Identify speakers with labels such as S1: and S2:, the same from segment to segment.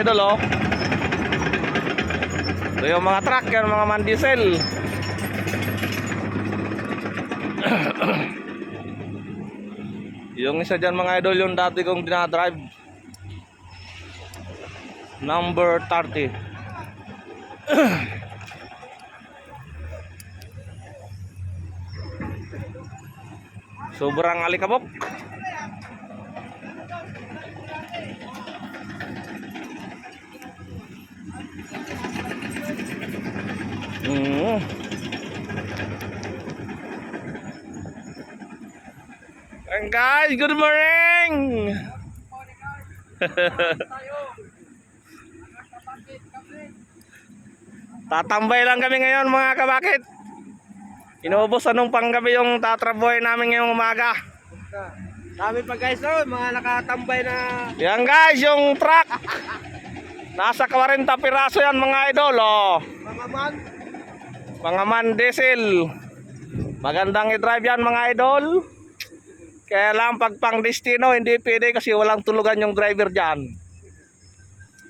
S1: idol, oh. Ito yung mga truck, yan mga man diesel. Yung isa dyan mga idol, yung dati kong dinadrive, number 30. Sobrang alikabok. And guys, good morning. Tatambay lang kami ngayon mga kabakit. Inubos anong panggabi yung tatraboy namin ngayong umaga.
S2: Dami pa guys, oh, mga nakatambay na.
S1: Yan guys, yung truck. Nasa 40 piraso yan mga idol, oh. Mga man diesel. Magandang i-drive yan mga idol. Kaya lang pag pang destino hindi pwede kasi walang tulugan yung driver dyan.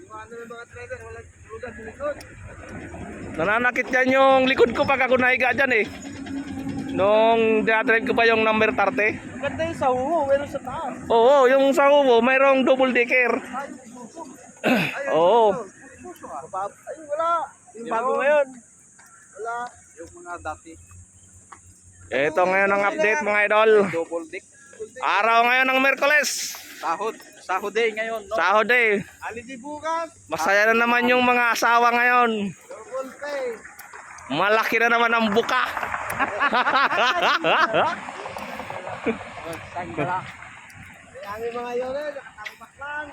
S2: Ano yung mga driver, walang tulugan sa likod.
S1: Nananakit dyan yung likod ko pag ako nahiga dyan eh. Nung dinadrive ko pa yung number 30.
S2: Maganda yung sa huho, meron sa taas.
S1: Oo, yung sa ubo mayroong double decker. Oo.
S2: Ay, wala. Yung bago ngayon. Wala. Yung mga dati.
S1: Ito ngayon ang update mga idol.
S2: Double deck.
S1: Araw ngayon ng Miyerkules.
S2: Sahod. Sahod day ngayon, no?
S1: Sahod eh.
S2: Aligi bukas.
S1: Masaya na naman yung mga asawa ngayon.
S2: Double pay.
S1: Malaki na naman ang buka.
S2: Tanggala. Ayan yung mga yun, nakatambak lang.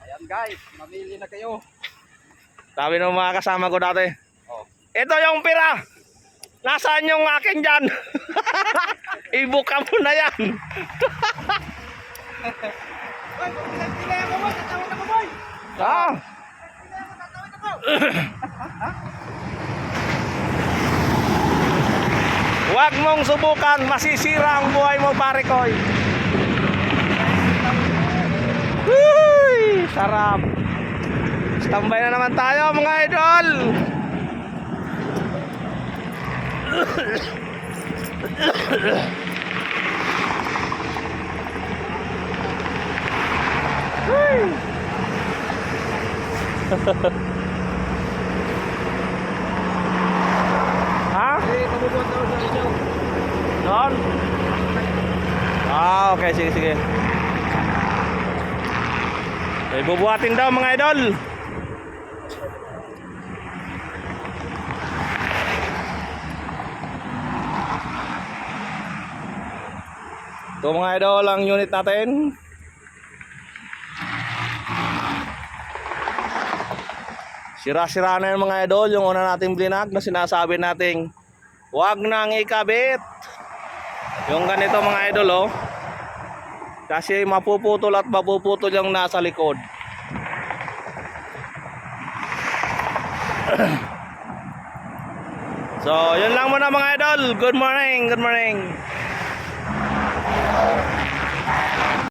S2: Ayan guys, mamili na kayo.
S1: Sabi ng mga kasama ko dati.
S2: Oh.
S1: Ito yung pira. Nasaan yung akin dyan? Ibuka mo na yan.
S2: Boy, kung pinagpilay ako boy, tatawin ako boy.
S1: Ah.
S2: Pinagpilay ako, tatawin ako.
S1: Huwag mong subukan, masisira ang buhay mo pare koy. Uy, sarap. Standby na naman tayo mga idol. Ha?
S2: Pabubuhat ako sa inyo.
S1: Doon? Ah, okay, sige, sige. Okay, bubuhatin daw mga idol. Ito mga idol ang unit natin. Sira-sira na yung mga idol. Yung una nating blinag na sinasabi nating huwag nang ikabit. Yung ganito mga idol, oh. Kasi mapuputol at mapuputol yung nasa likod. So, yun lang muna mga idol. Good morning, good morning.